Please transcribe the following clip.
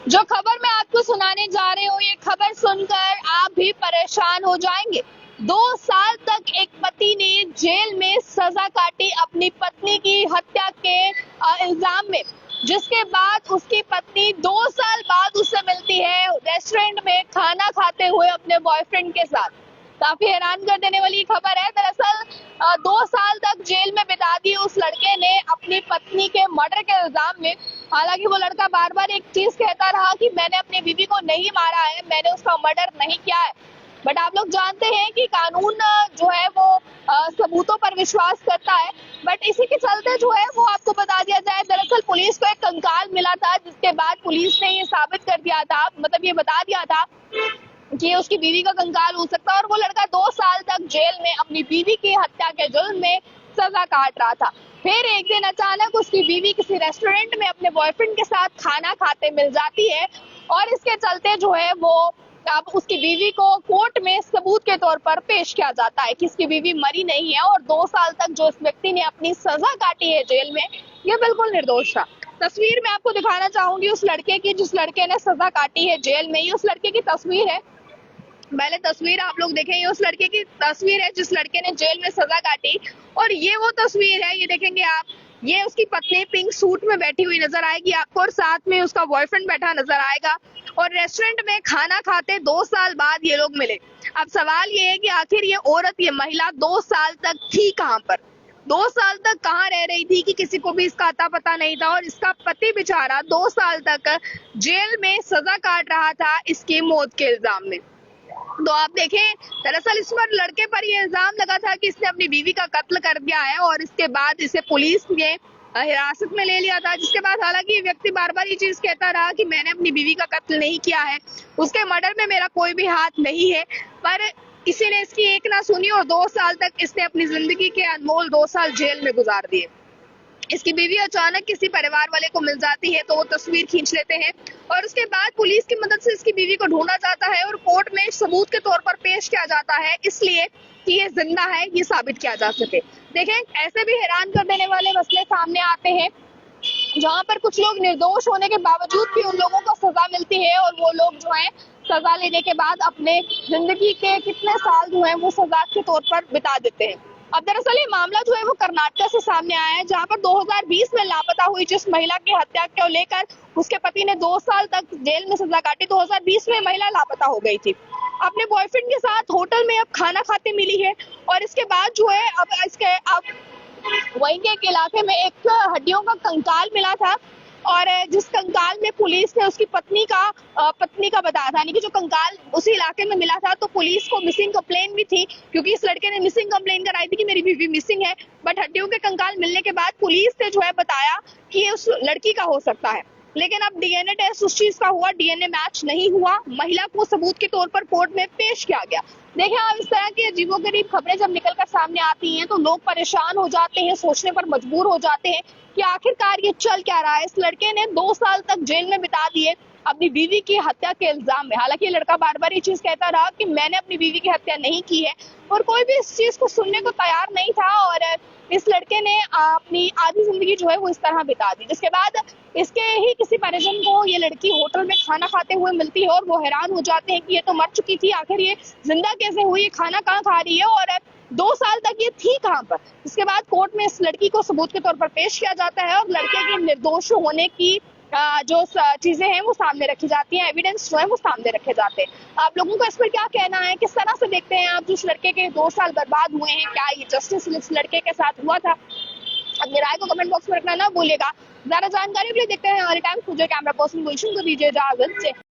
जो खबर मैं आपको सुनाने जा रही हूँ, ये खबर सुनकर आप भी परेशान हो जाएंगे। 2 साल तक एक पति ने जेल में सजा काटी अपनी पत्नी की हत्या के इल्जाम में, जिसके बाद उसकी पत्नी 2 साल बाद उससे मिलती है रेस्टोरेंट में खाना खाते हुए अपने बॉयफ्रेंड के साथ। काफी हैरान कर देने वाली खबर है। दरअसल 2 साल तक जेल में बिता दिए उस लड़के ने अपनी पत्नी के मर्डर के इल्जाम में। हालांकि वो लड़का बार बार एक चीज कहता रहा कि मैंने अपनी बीवी को नहीं मारा है, मैंने उसका मर्डर नहीं किया है। बट आप लोग जानते हैं कि कानून जो है वो सबूतों पर विश्वास करता है। बट इसी के चलते जो है वो आपको बता दिया जाए, दरअसल पुलिस को एक कंकाल मिला था, जिसके बाद पुलिस ने ये साबित कर दिया था, मतलब ये बता दिया था कि उसकी बीवी का कंकाल हो सकता है। और वो लड़का 2 साल तक जेल में अपनी बीवी की हत्या के जुर्म में सजा काट रहा था। फिर एक दिन अचानक उसकी बीवी किसी रेस्टोरेंट में अपने बॉयफ्रेंड के साथ खाना खाते मिल जाती है, और इसके चलते जो है वो अब उसकी बीवी को कोर्ट में सबूत के तौर पर पेश किया जाता है कि इसकी बीवी मरी नहीं है, और 2 साल तक जो इस व्यक्ति ने अपनी सजा काटी है जेल में, ये बिल्कुल निर्दोष था। तस्वीर मैं आपको दिखाना चाहूंगी उस लड़के की, जिस लड़के ने सजा काटी है जेल में। ये उस लड़के की तस्वीर है। पहले तस्वीर आप लोग देखें, ये उस लड़के की तस्वीर है जिस लड़के ने जेल में सजा काटी, और ये वो तस्वीर है, ये देखेंगे आप, ये उसकी पत्नी पिंक सूट में बैठी हुई नजर आएगी आपको, और साथ में उसका बॉयफ्रेंड बैठा नजर आएगा, और रेस्टोरेंट में खाना खाते 2 साल बाद ये लोग मिले। अब सवाल ये है कि आखिर ये औरत, ये महिला 2 साल तक थी कहाँ पर, 2 साल तक कहाँ रह रही थी कि किसी को भी इसका अता पता नहीं था, और इसका पति बेचारा 2 साल तक जेल में सजा काट रहा था इसकी मौत के इल्जाम में। तो आप देखें, दरअसल इस पर लड़के पर यह इल्जाम लगा था कि इसने अपनी बीवी का कत्ल कर दिया है, और इसके बाद इसे पुलिस ने हिरासत में ले लिया था, जिसके बाद हालांकि ये व्यक्ति बार बार ये चीज कहता रहा कि मैंने अपनी बीवी का कत्ल नहीं किया है, उसके मर्डर में मेरा कोई भी हाथ नहीं है। पर किसी ने इसकी एक ना सुनी, और 2 साल तक इसने अपनी जिंदगी के अनमोल 2 साल जेल में गुजार दिए। इसकी बीवी अचानक किसी परिवार वाले को मिल जाती है, तो वो तस्वीर खींच लेते हैं, और उसके बाद पुलिस की मदद से इसकी बीवी को ढूंढा जाता है, और कोर्ट में सबूत के तौर पर पेश किया जाता है, इसलिए कि ये जिंदा है, ये साबित किया जा सके। देखें, ऐसे भी हैरान कर देने वाले मसले सामने आते हैं, जहाँ पर कुछ लोग निर्दोष होने के बावजूद भी उन लोगों को सजा मिलती है, और वो लोग जो है सजा लेने के बाद अपने जिंदगी के कितने साल जो है वो सजा के तौर पर बिता देते हैं। अब दरअसल ये मामला जो है वो कर्नाटक से सामने आया है, जहां पर 2020 में लापता हुई जिस महिला की हत्या को लेकर उसके पति ने 2 साल तक जेल में सजा काटी। 2020 में महिला लापता हो गई थी, अपने बॉयफ्रेंड के साथ होटल में अब खाना खाते मिली है, और इसके बाद जो है अब वहीं के एक इलाके में एक हड्डियों का कंकाल मिला था, और जिस कंकाल में पुलिस ने उसकी पत्नी का बताया था, यानी कि जो कंकाल उसी इलाके में मिला था, तो पुलिस को मिसिंग कंप्लेन भी थी, क्योंकि इस लड़के ने मिसिंग कंप्लेन कराई थी कि मेरी बीवी मिसिंग है। बट हड्डियों के कंकाल मिलने के बाद पुलिस ने जो है बताया कि ये उस लड़की का हो सकता है, लेकिन अब डीएनए टेस्ट उस चीज का हुआ, डीएनए मैच नहीं हुआ, महिला को सबूत के तौर पर कोर्ट में पेश किया गया। देखिए, अब इस तरह की अजीबोगरीब खबरें जब निकलकर सामने आती हैं, तो लोग परेशान हो जाते हैं, सोचने पर मजबूर हो जाते हैं कि आखिरकार ये चल क्या रहा है। इस लड़के ने 2 साल तक जेल में बिता दिए अपनी बीवी की हत्या के इल्जाम में। हालांकि ये लड़का बार बार ये चीज कहता रहा कि मैंने अपनी बीवी की हत्या नहीं की है, और कोई भी इस चीज को सुनने को तैयार नहीं था, और इस लड़के ने अपनी आधी जिंदगी जो है वो इस तरह बिता दी। जिसके बाद इसके ही किसी परिजन को ये लड़की होटल में खाना खाते हुए मिलती है, और वो हैरान हो जाते हैं कि ये तो मर चुकी थी, आखिर ये जिंदा कैसे हुई, ये खाना कहाँ खा रही है, और 2 साल तक ये थी कहाँ पर। इसके बाद कोर्ट में इस लड़की को सबूत के तौर पर पेश किया जाता है, और लड़के के निर्दोष होने की जो चीजें हैं वो सामने रखी जाती हैं, एविडेंस जो है वो सामने रखे जाते हैं। आप लोगों का इस पर क्या कहना है, किस तरह से देखते हैं आप जिस लड़के के 2 साल बर्बाद हुए हैं, क्या ये जस्टिस इस लड़के के साथ हुआ था? अपनी राय को कमेंट बॉक्स में रखना ना भूलिएगा। ज्यादा जानकारी के लिए देखते हैं हमारे टाइम्स। मुझे कैमरा पर्सन गुलशन को दीजिए इजाजत।